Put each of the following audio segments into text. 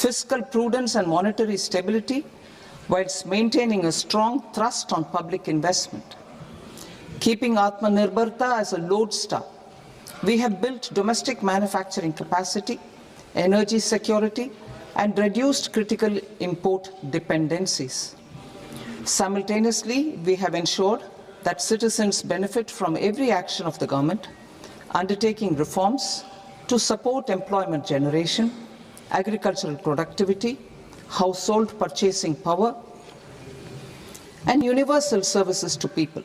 fiscal prudence and monetary stability, whilst maintaining a strong thrust on public investment. Keeping Atmanirbharta as a lodestar, we have built domestic manufacturing capacity, energy security, and reduced critical import dependencies. Simultaneously, we have ensured that citizens benefit from every action of the government, undertaking reforms to support employment generation, agricultural productivity, household purchasing power, and universal services to people.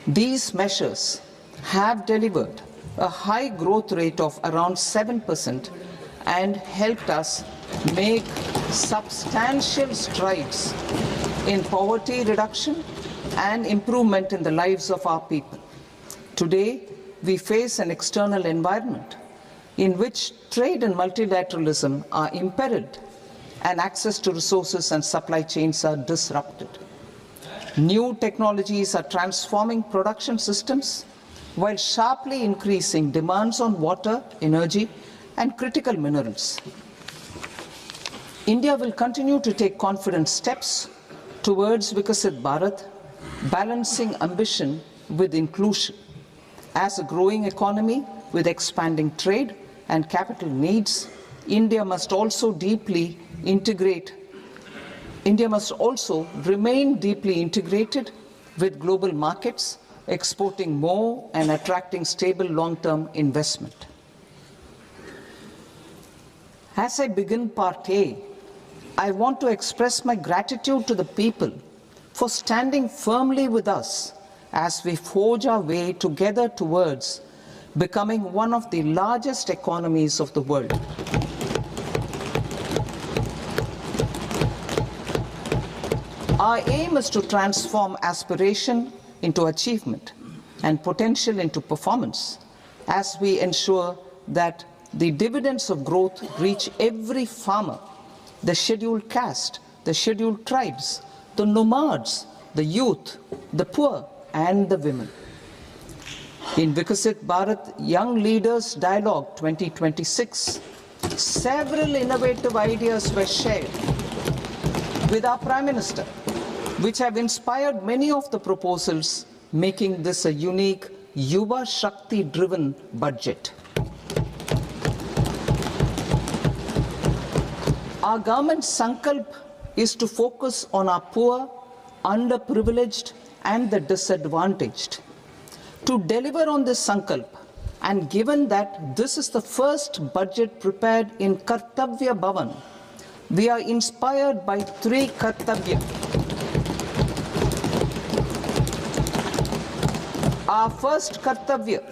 These measures have delivered a high growth rate of around 7% and helped us make substantial strides in poverty reduction and improvement in the lives of our people. Today, we face an external environment in which trade and multilateralism are imperiled and access to resources and supply chains are disrupted. New technologies are transforming production systems while sharply increasing demands on water, energy, and critical minerals. India will continue to take confident steps towards Vikasit Bharat, balancing ambition with inclusion. As a growing economy with expanding trade and capital needs, India must also remain deeply integrated with global markets, exporting more and attracting stable long-term investment. As I begin Part A, I want to express my gratitude to the people for standing firmly with us as we forge our way together towards becoming one of the largest economies of the world. Our aim is to transform aspiration into achievement and potential into performance as we ensure that the dividends of growth reach every farmer, the scheduled caste, the scheduled tribes, the nomads, the youth, the poor, and the women. In Vikasit Bharat Young Leaders Dialogue 2026, several innovative ideas were shared with our Prime Minister, which have inspired many of the proposals, making this a unique Yuva Shakti-driven budget. Our government's sankalp is to focus on our poor, underprivileged, and the disadvantaged. To deliver on this sankalp, and given that this is the first budget prepared in Kartavya Bhavan, we are inspired by three Kartavya. Our first Kartavya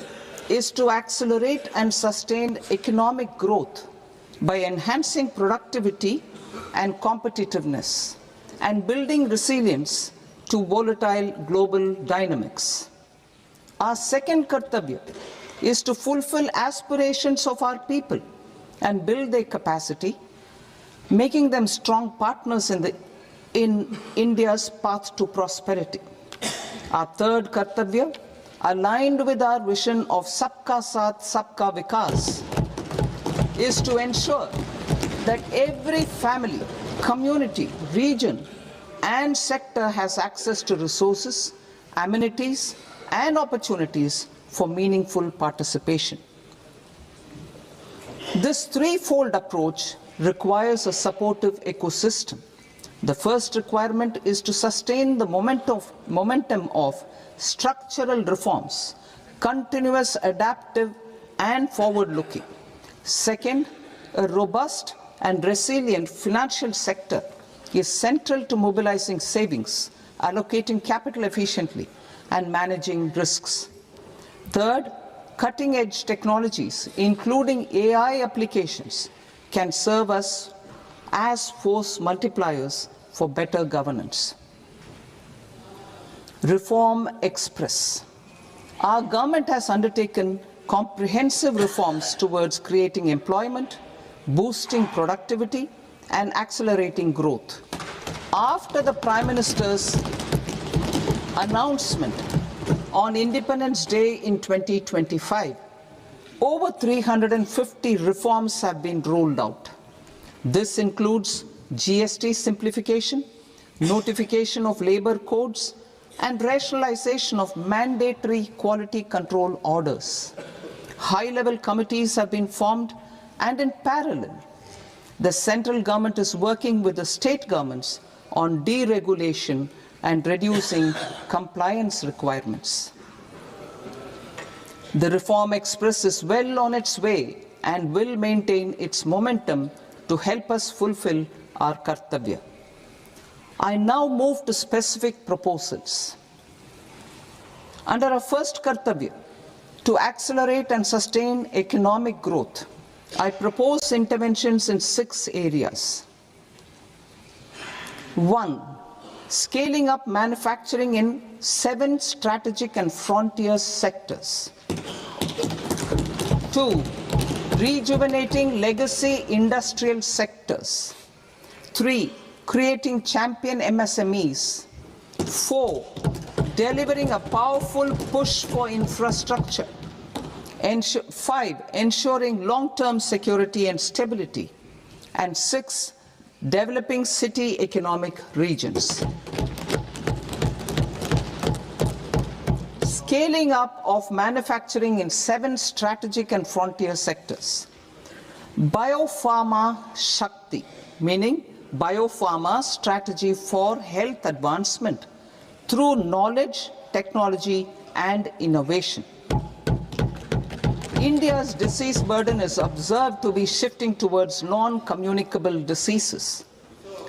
is to accelerate and sustain economic growth by enhancing productivity and competitiveness and building resilience to volatile global dynamics. Our second Kartavya is to fulfill aspirations of our people and build their capacity, making them strong partners in India's path to prosperity. Our third Kartavya, aligned with our vision of Sabka Saath, Sabka Vikas, is to ensure that every family, community, region, and sector has access to resources, amenities, and opportunities for meaningful participation. This threefold approach requires a supportive ecosystem. The first requirement is to sustain the momentum of structural reforms, continuous, adaptive, and forward-looking. Second, a robust and resilient financial sector is central to mobilizing savings, allocating capital efficiently, and managing risks. Third, cutting-edge technologies, including AI applications, can serve us as force multipliers for better governance. Reform Express. Our government has undertaken comprehensive reforms towards creating employment, boosting productivity, and accelerating growth. After the Prime Minister's announcement on Independence Day in 2025, over 350 reforms have been rolled out. This includes GST simplification, notification of labor codes, and rationalization of mandatory quality control orders. High-level committees have been formed, and in parallel, the central government is working with the state governments on deregulation and reducing compliance requirements. The Reform Express is well on its way and will maintain its momentum to help us fulfill our kartavya. I now move to specific proposals. Under our first kartavya, to accelerate and sustain economic growth, I propose interventions in 6 areas. 1. Scaling up manufacturing in 7 strategic and frontier sectors. 2. Rejuvenating legacy industrial sectors. 3. Creating champion MSMEs. 4. Delivering a powerful push for infrastructure. 5. Ensuring long-term security and stability. And 6. Developing city economic regions. Scaling up of manufacturing in 7 strategic and frontier sectors. Biopharma Shakti, meaning biopharma strategy for health advancement through knowledge, technology, and innovation. India's disease burden is observed to be shifting towards non-communicable diseases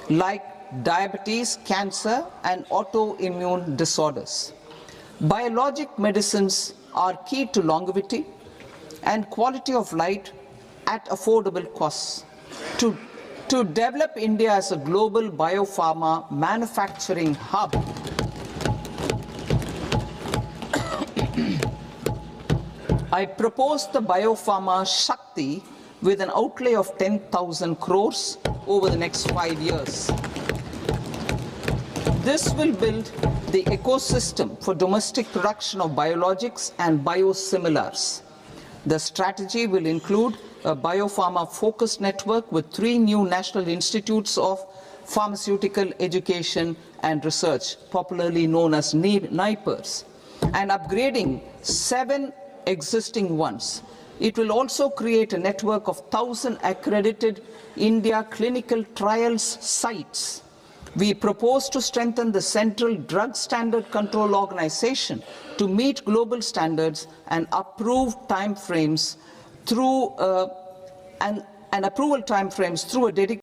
like diabetes, cancer, and autoimmune disorders. Biologic medicines are key to longevity and quality of life at affordable costs. To develop India as a global biopharma manufacturing hub, I propose the Biopharma Shakti with an outlay of 10,000 crores over the next 5 years. This will build the ecosystem for domestic production of biologics and biosimilars. The strategy will include a biopharma-focused network with 3 new national institutes of pharmaceutical education and research, popularly known as NIPERs, and upgrading 7 existing ones. It will also create a network of 1,000 accredited India clinical trials sites. We propose to strengthen the Central Drug Standard Control Organization to meet global standards and approve timeframes through approval timeframes through a dedicated